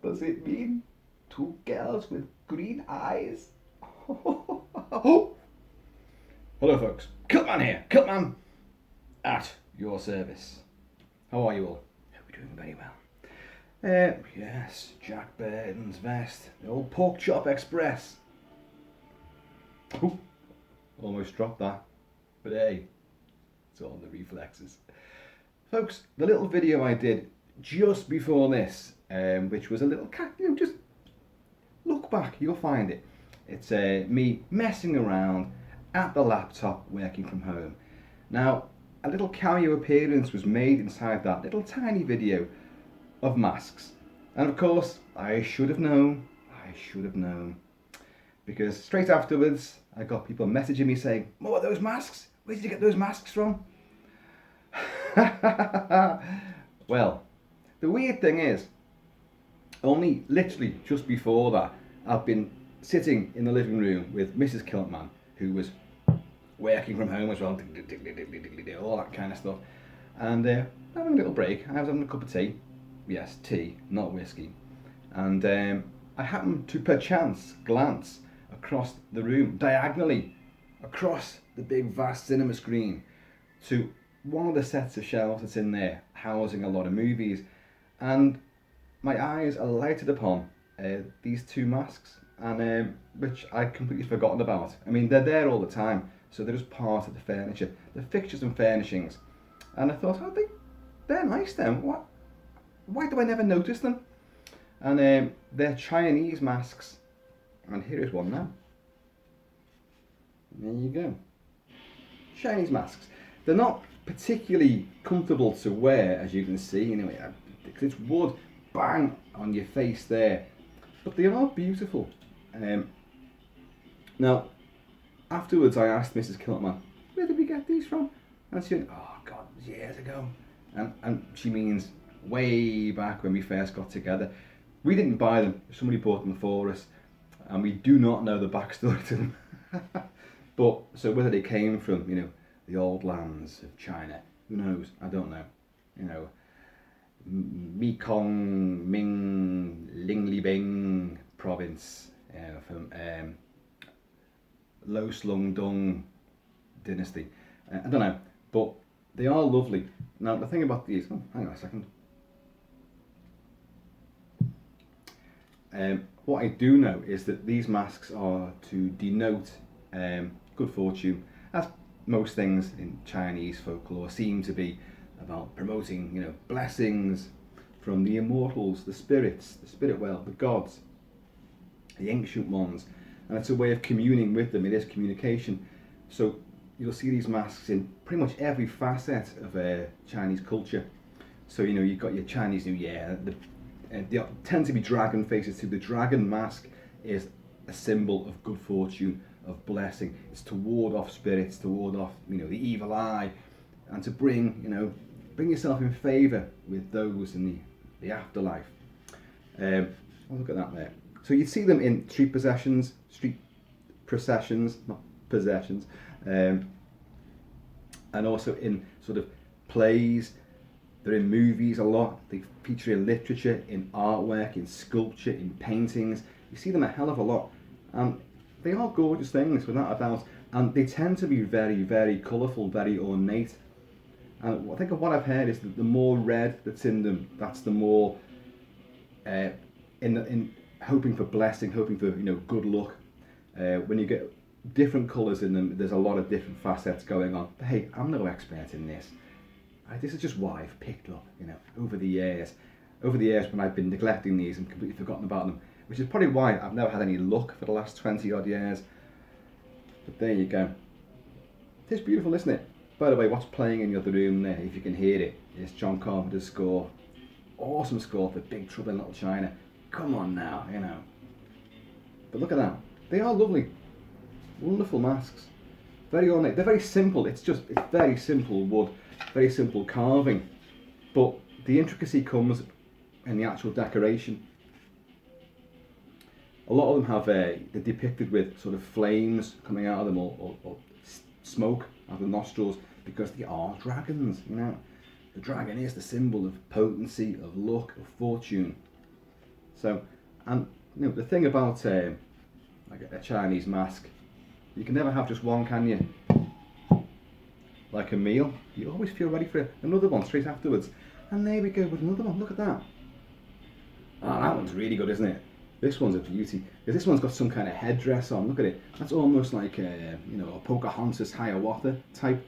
Does it mean two girls with green eyes? Hello, folks. Kilt-Man here. Kilt-Man at your service. How are you all? Hope you're doing very well. Yes, Jack Burton's vest, the old Pork Chop Express. Ooh, almost dropped that, but hey, it's all the reflexes. Folks, the little video I did just before this, which was a little cat, just look back, you'll find it. It's me messing around at the laptop working from home. Now, a little cameo appearance was made inside that little tiny video of masks. And of course, I should have known, because straight afterwards, I got people messaging me saying, "What are those masks? Where did you get those masks from?" Well, the weird thing is, only literally just before that, I've been sitting in the living room with Mrs. Kilt-Man, who was working from home as well, all that kind of stuff, and having a little break. I was having a cup of tea. Yes, tea, not whiskey. And I happened to perchance glance across the room, diagonally, across the big vast cinema screen, to one of the sets of shelves that's in there, housing a lot of movies. And my eyes are lighted upon these two masks, and which I'd completely forgotten about. I mean, they're there all the time, so they're just part of the furniture, the fixtures and furnishings. And I thought, oh, they're nice then. Why do I never notice them? And they're Chinese masks. And here is one now. There you go. Chinese masks. They're not particularly comfortable to wear, as you can see, anyway, because it's wood, bang, on your face there. But they are beautiful. Now, afterwards I asked Mrs. Kilt-Man, "Where did we get these from?" And she went, "Oh God, years ago." And she means way back when we first got together. We didn't buy them, somebody bought them for us, and we do not know the backstory to them. But, so whether they came from, the old lands of China, who knows, I don't know. Mekong, Ming, Linglibing province, from Lo Slung Dung dynasty. I don't know, but they are lovely. Now, the thing about these, hang on a second. What I do know is that these masks are to denote good fortune, as most things in Chinese folklore seem to be about promoting, blessings from the immortals, the spirits, the spirit world, the gods, the ancient ones, and it's a way of communing with them. It is communication. So you'll see these masks in pretty much every facet of Chinese culture. So you've got your Chinese New Year. They tend to be dragon faces too. The dragon mask is a symbol of good fortune, of blessing. It's to ward off spirits, to ward off the evil eye, and to bring yourself in favour with those in the afterlife. Look at that there. So you'd see them in street processions, not possessions, and also in sort of plays. They're in movies a lot. They feature in literature, in artwork, in sculpture, in paintings. You see them a hell of a lot. And they are gorgeous things, without a doubt. And they tend to be very, very colourful, very ornate. And I think of what I've heard is that the more red that's in them, that's the more in hoping for blessing, hoping for good luck. When you get different colours in them, there's a lot of different facets going on. But hey, I'm no expert in this. This is just what I've picked up, over the years. Over the years when I've been neglecting these and completely forgotten about them, which is probably why I've never had any luck for the last 20 odd years. But there you go. It's beautiful, isn't it? By the way, what's playing in the other room there, if you can hear it, is John Carpenter's score. Awesome score for Big Trouble in Little China. Come on now, But look at that. They are lovely. Wonderful masks. Very ornate. They're very simple. It's very simple wood. Very simple carving, but the intricacy comes in the actual decoration. A lot of them have they're depicted with sort of flames coming out of them, or smoke out of the nostrils, because they are dragons. The dragon is the symbol of potency, of luck, of fortune. So, and the thing about like a Chinese mask, you can never have just one, can you? Like a meal, you always feel ready for another one straight afterwards. And there we go with another one. Look at that. Oh, that one's really good, isn't it? This one's a beauty. Because this one's got some kind of headdress on. Look at it. That's almost like a Pocahontas Hiawatha type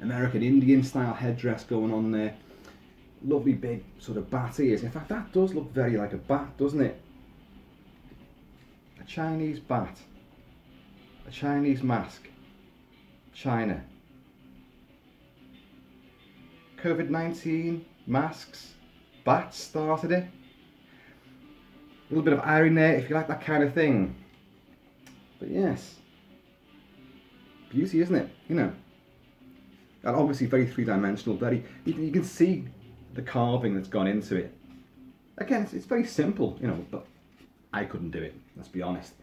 American Indian style headdress going on there. Lovely big sort of bat ears. In fact, that does look very like a bat, doesn't it? A Chinese bat. A Chinese mask. China. COVID-19, masks, bats started it. A little bit of irony there if you like that kind of thing. But yes, beauty, isn't it? And obviously very three-dimensional. You can see the carving that's gone into it. Again, it's very simple, but I couldn't do it. Let's be honest.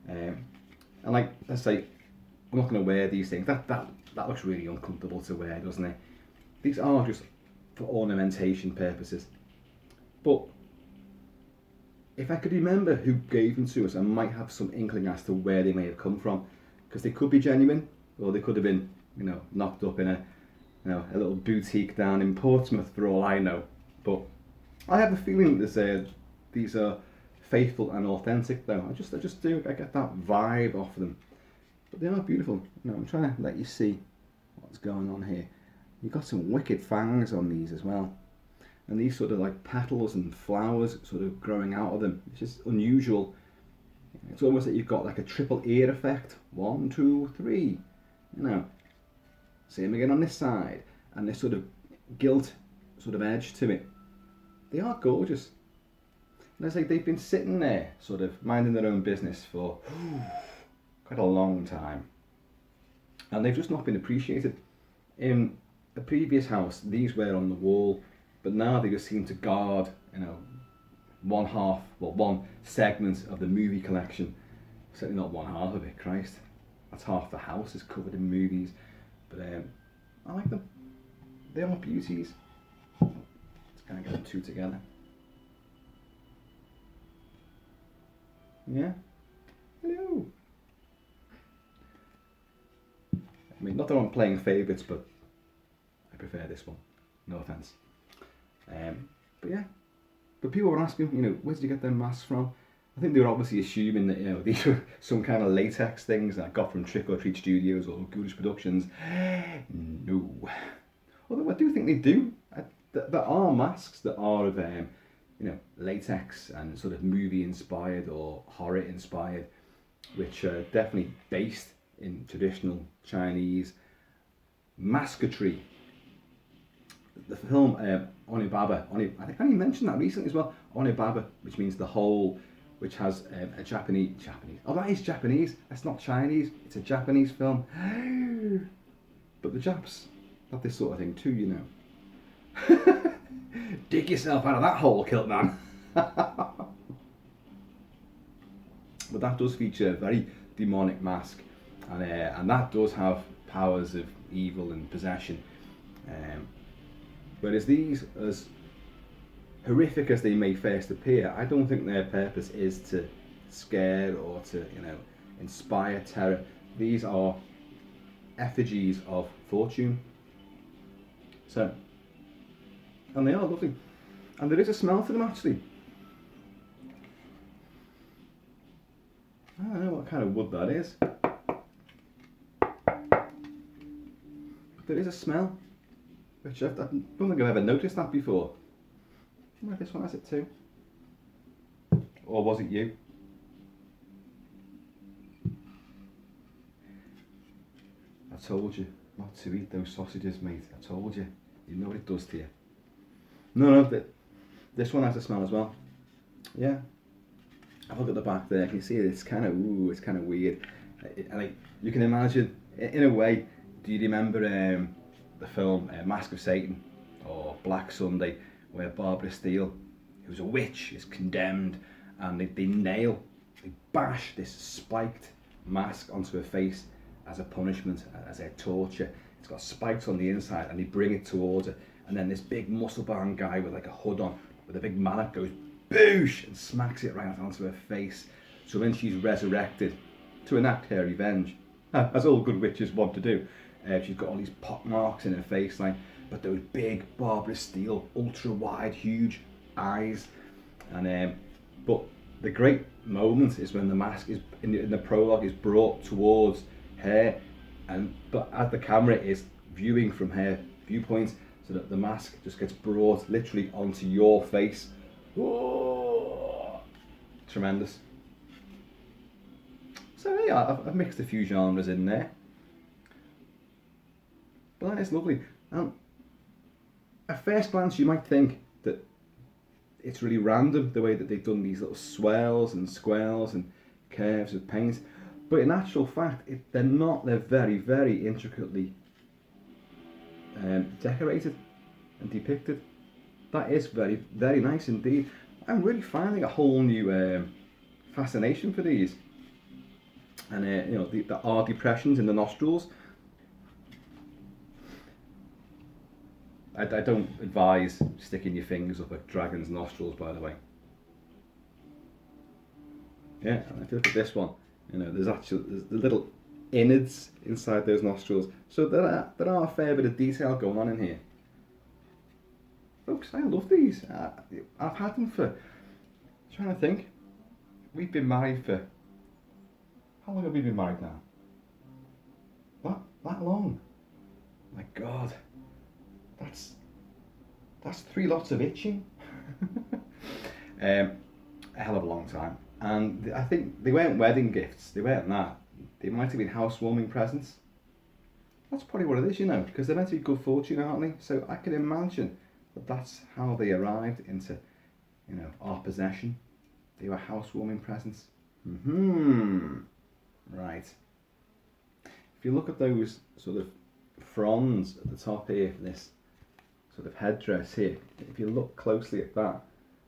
And like, let's say, I'm not going to wear these things. That looks really uncomfortable to wear, doesn't it? These are just for ornamentation purposes. But if I could remember who gave them to us, I might have some inkling as to where they may have come from, because they could be genuine, or they could have been, knocked up in a little boutique down in Portsmouth, for all I know. But I have a feeling that these are faithful and authentic, though. I just do. I get that vibe off them. But they are beautiful. I'm trying to let you see what's going on here. You've got some wicked fangs on these as well. And these sort of like petals and flowers sort of growing out of them. It's just unusual. It's almost like you've got like a triple ear effect. 1, 2, 3. Same again on this side. And this sort of gilt sort of edge to it. They are gorgeous. And it's like they've been sitting there sort of minding their own business for quite a long time. And they've just not been appreciated. In a previous house, these were on the wall, but now they just seem to guard, one segment of the movie collection. Certainly not one half of it, Christ. That's half the house is covered in movies. But I like them. They are beauties. Let's kind of get the two together. Yeah. Hello. I mean, not that I'm playing favourites, but I prefer this one. No offence. But yeah. But people were asking, where did you get them masks from? I think they were obviously assuming that, these were some kind of latex things that I got from Trick or Treat Studios or Ghoulish Productions. No. Although I do think they do. There are masks that are of, latex and sort of movie inspired or horror inspired, which are definitely based in traditional Chinese masketry. The film Onibaba, I think I mentioned that recently as well. Onibaba, which means the hole, which has a Japanese. Oh, that is Japanese. That's not Chinese. It's a Japanese film. But the Japs have this sort of thing too, Dig yourself out of that hole, Kilt-Man. But that does feature a very demonic mask, and that does have powers of evil and possession. Whereas these, as horrific as they may first appear, I don't think their purpose is to scare or to, inspire terror. These are effigies of fortune. So, and they are lovely. And there is a smell to them, actually. I don't know what kind of wood that is. But there is a smell, which I don't think I've ever noticed that before. I wonder if this one has it too. Or was it you? I told you not to eat those sausages, mate. I told you. You know what it does to you. No, this one has a smell as well. Yeah. Have a look at the back there. Can you see it? It's kind of weird. Like you can imagine, in a way. Do you remember the film Mask of Satan or Black Sunday, where Barbara Steele, who's a witch, is condemned, and they bash this spiked mask onto her face as a punishment, as a torture. It's got spikes on the inside, and they bring it towards her, and then this big muscle-bound guy with like a hood on, with a big mallet goes boosh, and smacks it right onto her face. So when she's resurrected to enact her revenge, as all good witches want to do, she's got all these pock marks in her face, like, but those big Barbara Steele, ultra wide, huge eyes. And but the great moment is when the mask is in the prologue is brought towards her, but as the camera is viewing from her viewpoint, so that the mask just gets brought literally onto your face. Whoa! Tremendous. So yeah, I've mixed a few genres in there, but that is lovely. At first glance, you might think that it's really random the way that they've done these little swells and squares and curves of paint, but in actual fact, they're not. They're very, very intricately decorated and depicted. That is very, very nice indeed. I'm really finding a whole new fascination for these, and you know, the R depressions in the nostrils. I don't advise sticking your fingers up a dragon's nostrils, by the way. Yeah, and if you look at this one, you know, there's the little innards inside those nostrils, so there are a fair bit of detail going on in here. Folks, I love these. I've had them for, trying to think, we've been married for, how long have we been married now? That long? My God. That's 3 lots of itching. A hell of a long time. And I think they weren't wedding gifts, they weren't that. They might have been housewarming presents. That's probably what it is, you know, because they're meant to be good fortune, aren't they? So I can imagine that that's how they arrived into, you know, our possession. They were housewarming presents. Right. If you look at those sort of fronds at the top here for this sort of headdress here, if you look closely at that,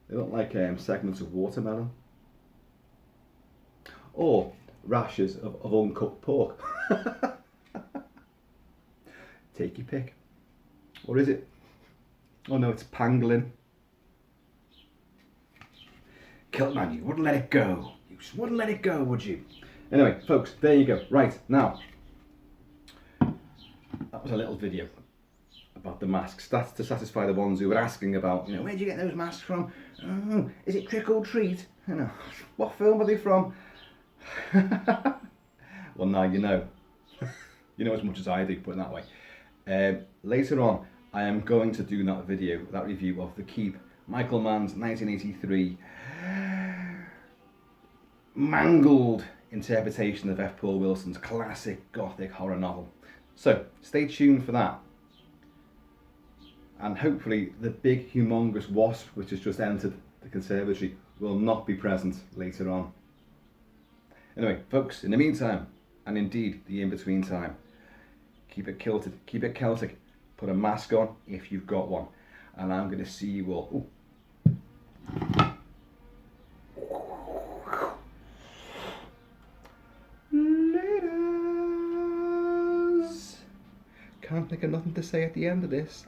they look like segments of watermelon or rashers of uncooked pork. Take your pick. What is it? Oh no, it's pangolin. Kilt-Man, you wouldn't let it go. You just wouldn't let it go, would you? Anyway, folks, there you go. Right, now, that was a little video about the masks. That's to satisfy the ones who were asking about, you know, where'd you get those masks from? Oh, is it Trick or Treat? You know, what film are they from? Well, now you know. You know as much as I do, put it that way. Later on, I am going to do that video, that review of The Keep, Michael Mann's 1983 mangled interpretation of F. Paul Wilson's classic gothic horror novel. So, stay tuned for that. And hopefully the big humongous wasp which has just entered the conservatory will not be present later on. Anyway, folks, in the meantime, and indeed the in-between time, keep it kilted, keep it Celtic, put a mask on if you've got one, and I'm going to see you all. Ooh. Laters. Can't think of nothing to say at the end of this.